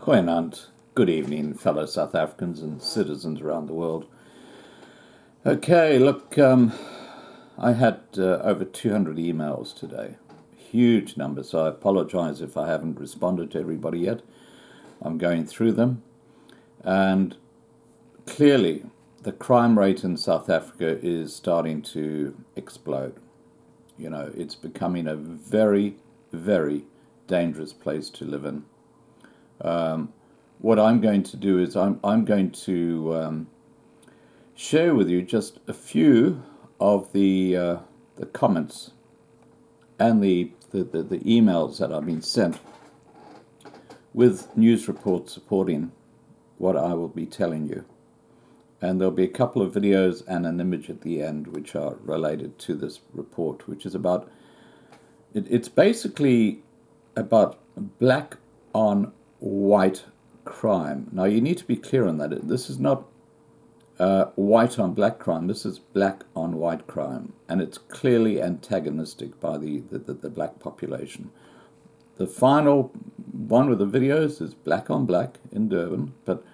Goeienaand, good evening, fellow South Africans and citizens around the world. Okay, look, I had over 200 emails today. Huge number, so I apologize if I haven't responded to everybody yet. I'm going through them. And clearly, the crime rate in South Africa is starting to explode. You know, it's becoming a very, very dangerous place to live in. What I'm going to do is I'm going to share with you just a few of the comments and the emails that I've been sent with news reports supporting what I will be telling you. And there'll be a couple of videos and an image at the end which are related to this report, which is about, it's basically about black on white crime. Now you need to be clear on that. This is not white on black crime. This is black on white crime, and it's clearly antagonistic by the black population. The final one with the videos is black on black in Durban, but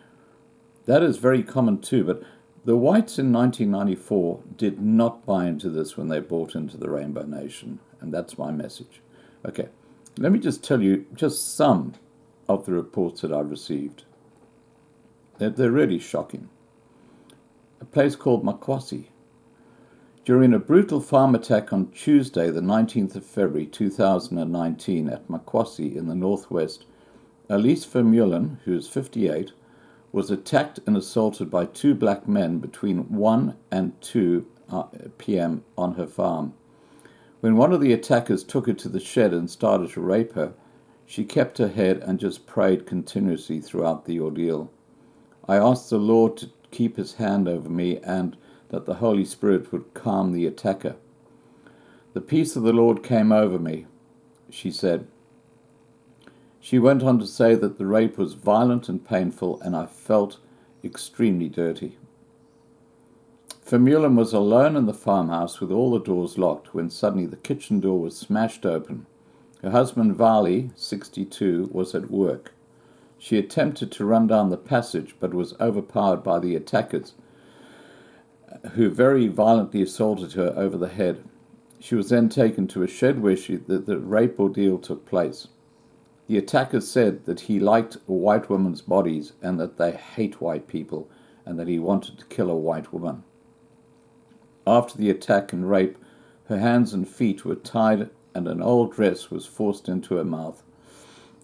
that is very common too. But the whites in 1994 did not buy into this when they bought into the Rainbow Nation, and that's my message. Okay, let me just tell you just some of the reports that I've received. They're really shocking. A place called Makwasi. During a brutal farm attack on Tuesday, the 19th of February 2019 at Makwasi in the northwest, Elise Vermeulen, who is 58, was attacked and assaulted by two black men between 1 and 2 p.m. on her farm. When one of the attackers took her to the shed and started to rape her, she kept her head and just prayed continuously throughout the ordeal. I asked the Lord to keep his hand over me and that the Holy Spirit would calm the attacker. The peace of the Lord came over me, she said. She went on to say that the rape was violent and painful, and I felt extremely dirty. Vermeulen was alone in the farmhouse with all the doors locked when suddenly the kitchen door was smashed open. Her husband, Vali, 62, was at work. She attempted to run down the passage but was overpowered by the attackers, who very violently assaulted her over the head. She was then taken to a shed where the rape ordeal took place. The attackers said that he liked white women's bodies and that they hate white people and that he wanted to kill a white woman. After the attack and rape, her hands and feet were tied and an old dress was forced into her mouth.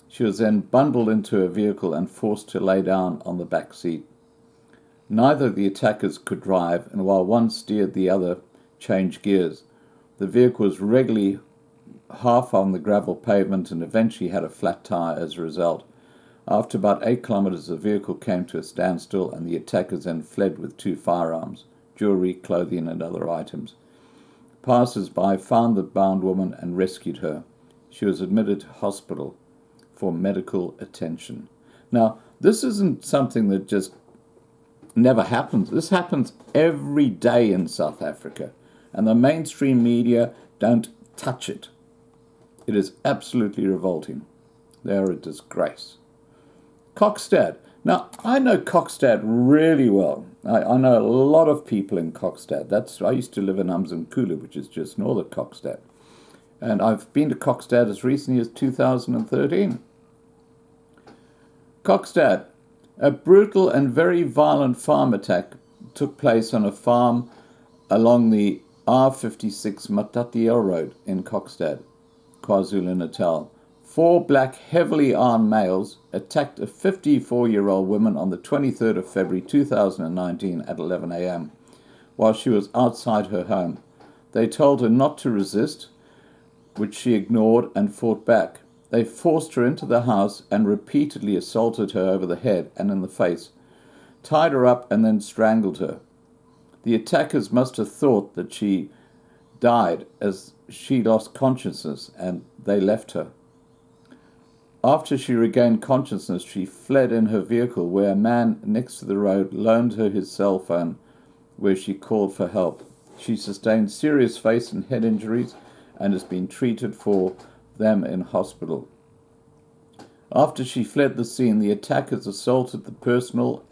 She was then bundled into a vehicle and forced to lay down on the back seat. Neither of the attackers could drive, and while one steered, the other changed gears. The vehicle was regularly half on the gravel pavement and eventually had a flat tire as a result. After about 8 kilometers, the vehicle came to a standstill, and the attackers then fled with 2 firearms, jewelry, clothing, and other items. Passers-by found the bound woman and rescued her. She was admitted to hospital for medical attention. Now, this isn't something that just never happens. This happens every day in South Africa, and the mainstream media don't touch it. It is absolutely revolting. They are a disgrace. Kokstad. Now, I know Kokstad really well. I know a lot of people in Kokstad. I used to live in Umzimkhulu, which is just north of Kokstad. And I've been to Kokstad as recently as 2013. Kokstad. A brutal and very violent farm attack took place on a farm along the R56 Matatiel Road in Kokstad, KwaZulu-Natal. 4 black, heavily armed males attacked a 54-year-old woman on the 23rd of February 2019 at 11 a.m. while she was outside her home. They told her not to resist, which she ignored and fought back. They forced her into the house and repeatedly assaulted her over the head and in the face, tied her up and then strangled her. The attackers must have thought that she died as she lost consciousness, and they left her. After she regained consciousness, she fled in her vehicle, where a man next to the road loaned her his cell phone, where she called for help. She sustained serious face and head injuries and has been treated for them in hospital. After she fled the scene, the attackers assaulted the personnel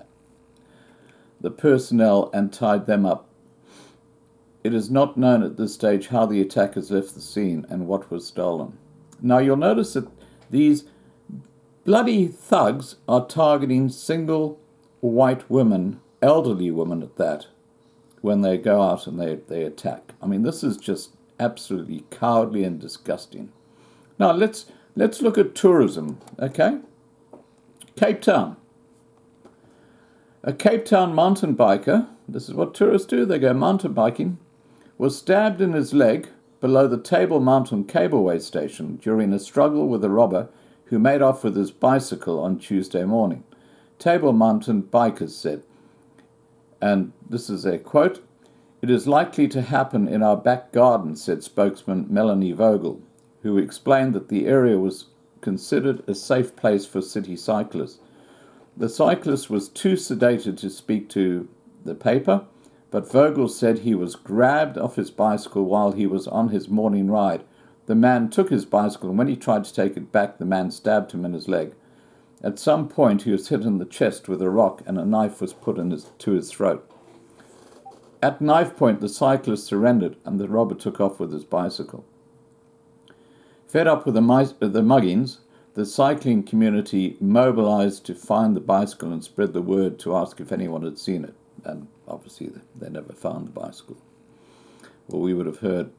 and tied them up. It is not known at this stage how the attackers left the scene and what was stolen. Now you'll notice that these bloody thugs are targeting single white women, elderly women at that, when they go out and they attack. I mean, this is just absolutely cowardly and disgusting. Now let's look at tourism, okay? Cape Town. A Cape Town mountain biker, this is what tourists do, they go mountain biking, was stabbed in his leg below the Table Mountain cableway station during a struggle with a robber who made off with his bicycle on Tuesday morning. Table Mountain bikers said, and this is a quote, "It is likely to happen in our back garden," said spokesman Melanie Vogel, who explained that the area was considered a safe place for city cyclists. The cyclist was too sedated to speak to the paper, but Vogel said he was grabbed off his bicycle while he was on his morning ride. The man took his bicycle, and when he tried to take it back, the man stabbed him in his leg. At some point, he was hit in the chest with a rock, and a knife was put to his throat. At knife point, the cyclist surrendered, and the robber took off with his bicycle. Fed up with the muggings, the cycling community mobilized to find the bicycle and spread the word to ask if anyone had seen it. And obviously, they never found the bicycle. Well, we would have heard.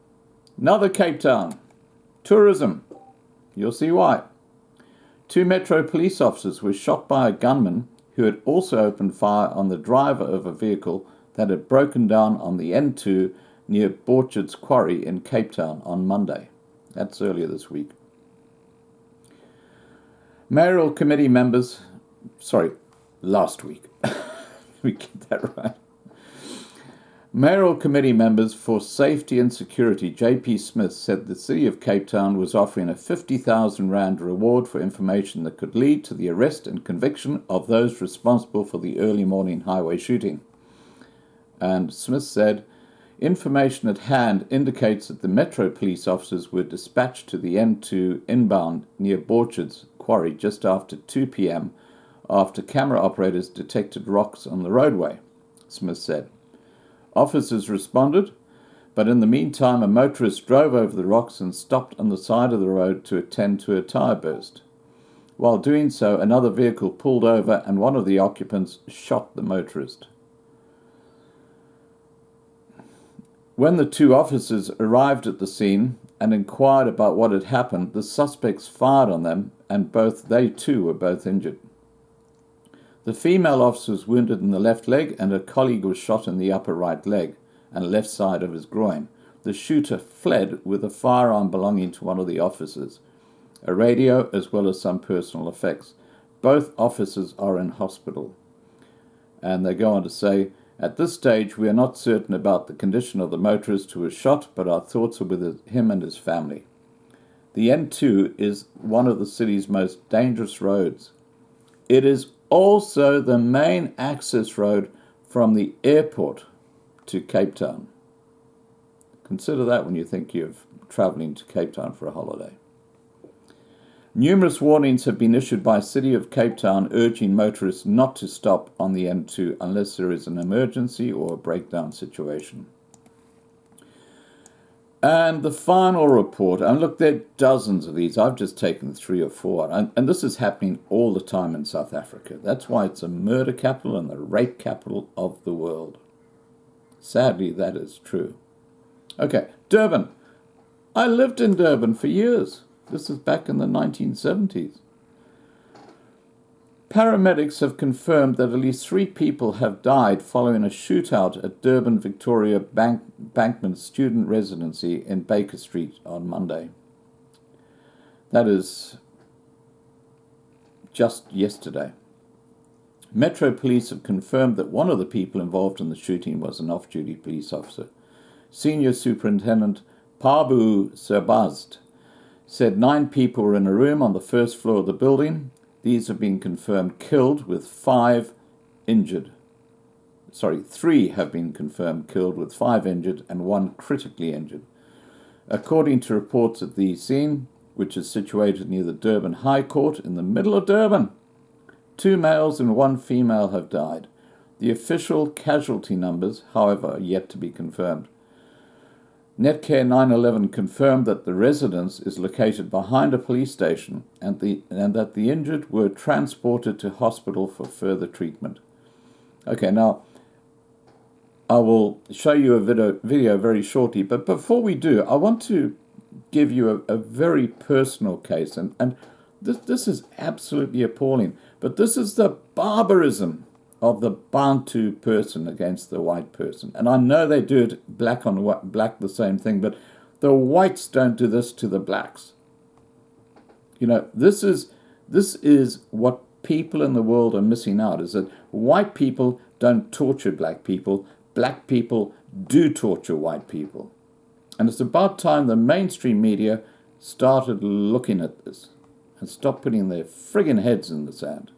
Another Cape Town. Tourism. You'll see why. 2 Metro police officers were shot by a gunman who had also opened fire on the driver of a vehicle that had broken down on the N2 near Borchard's Quarry in Cape Town on Monday. That's earlier this week. Mayoral committee members, last week. We get that right. Mayoral committee members for safety and security, J.P. Smith, said the city of Cape Town was offering a 50,000 rand reward for information that could lead to the arrest and conviction of those responsible for the early morning highway shooting. And Smith said, information at hand indicates that the Metro police officers were dispatched to the N2 inbound near Borchard's Quarry just after 2 p.m. after camera operators detected rocks on the roadway, Smith said. Officers responded, but in the meantime a motorist drove over the rocks and stopped on the side of the road to attend to a tire burst. While doing so, another vehicle pulled over and one of the occupants shot the motorist. When the 2 officers arrived at the scene and inquired about what had happened, the suspects fired on them, and they too were both injured. The female officer was wounded in the left leg, and her colleague was shot in the upper right leg and left side of his groin. The shooter fled with a firearm belonging to one of the officers, a radio, as well as some personal effects. Both officers are in hospital. And they go on to say, at this stage, we are not certain about the condition of the motorist who was shot, but our thoughts are with him and his family. The N2 is one of the city's most dangerous roads. It is also the main access road from the airport to Cape Town. Consider that when you think you're traveling to Cape Town for a holiday. Numerous warnings have been issued by City of Cape Town urging motorists not to stop on the N2 unless there is an emergency or a breakdown situation. And the final report, and look, there are dozens of these. I've just taken 3 or 4, and this is happening all the time in South Africa. That's why it's a murder capital and the rape capital of the world. Sadly, that is true. Okay, Durban. I lived in Durban for years. This is back in the 1970s. Paramedics have confirmed that at least 3 people have died following a shootout at Durban Victoria Bankman student residency in Baker Street on Monday. That is just yesterday. Metro Police have confirmed that one of the people involved in the shooting was an off-duty police officer. Senior Superintendent Pabu Serbazd said 9 people were in a room on the first floor of the building. These have been confirmed killed with 5 injured. 3 have been confirmed killed with 5 injured and 1 critically injured. According to reports at the scene, which is situated near the Durban High Court in the middle of Durban. 2 males and 1 female have died. The official casualty numbers, however, are yet to be confirmed. Netcare 911 confirmed that the residence is located behind a police station and that the injured were transported to hospital for further treatment. Okay, now I will show you a video very shortly, but before we do, I want to give you a very personal case, and this is absolutely appalling, but this is the barbarism of the Bantu person against the white person. And I know they do it black on black, the same thing, but the whites don't do this to the blacks. You know, this is what people in the world are missing out, is that white people don't torture black people do torture white people. And it's about time the mainstream media started looking at this and stopped putting their friggin' heads in the sand.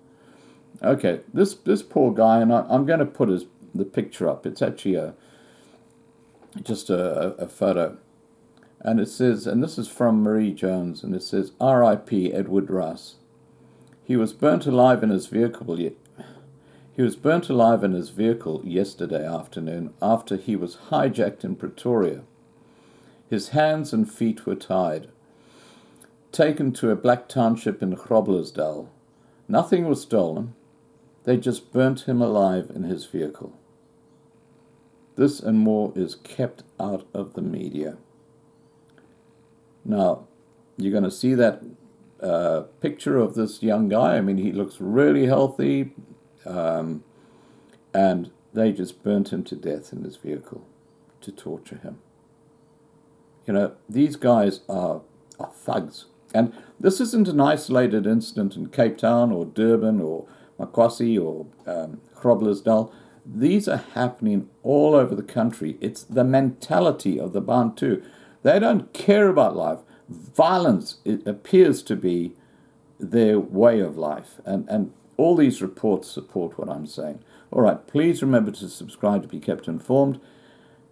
Okay, this poor guy, and I'm going to put the picture up. It's actually just a photo. And it says, and this is from Marie Jones, and it says, R.I.P. Edward Russ. He was burnt alive in his vehicle yesterday afternoon after he was hijacked in Pretoria. His hands and feet were tied. Taken to a black township in Groblersdal. Nothing was stolen. They just burnt him alive in his vehicle. This and more is kept out of the media. Now, you're going to see that picture of this young guy. I mean, he looks really healthy. And they just burnt him to death in his vehicle to torture him. You know, these guys are thugs. And this isn't an isolated incident in Cape Town or Durban or Makwasi or Groblersdal. These are happening all over the country. It's the mentality of the Bantu. They don't care about life. Violence, it appears to be their way of life. And all these reports support what I'm saying. All right, please remember to subscribe to be kept informed.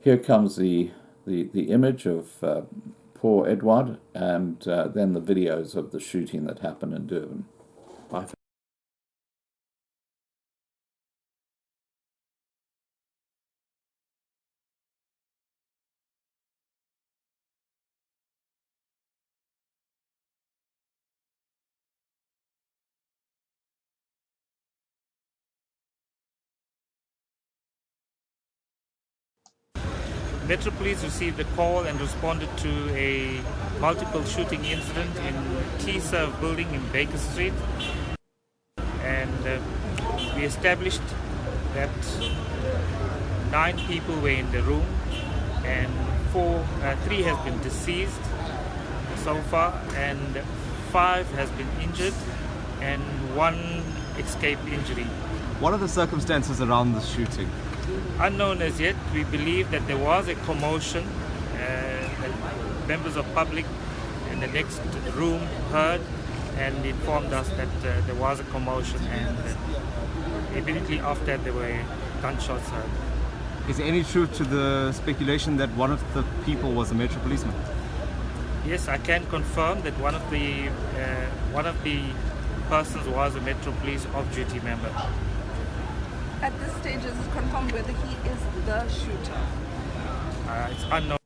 Here comes the image of poor Edward, and then the videos of the shooting that happened in Durban. Bye. Metro Police received a call and responded to a multiple shooting incident in T-Serve building in Baker Street. And we established that 9 people were in the room and 3 has been deceased so far, and 5 has been injured and 1 escaped injury. What are the circumstances around the shooting? Unknown as yet. We believe that there was a commotion that members of public in the next room heard and informed us that there was a commotion, and immediately after there were gunshots heard. Is there any truth to the speculation that one of the people was a Metro policeman? Yes, I can confirm that one of the persons was a Metro Police off-duty member. At this stage, is it confirmed whether he is the shooter? It's unknown.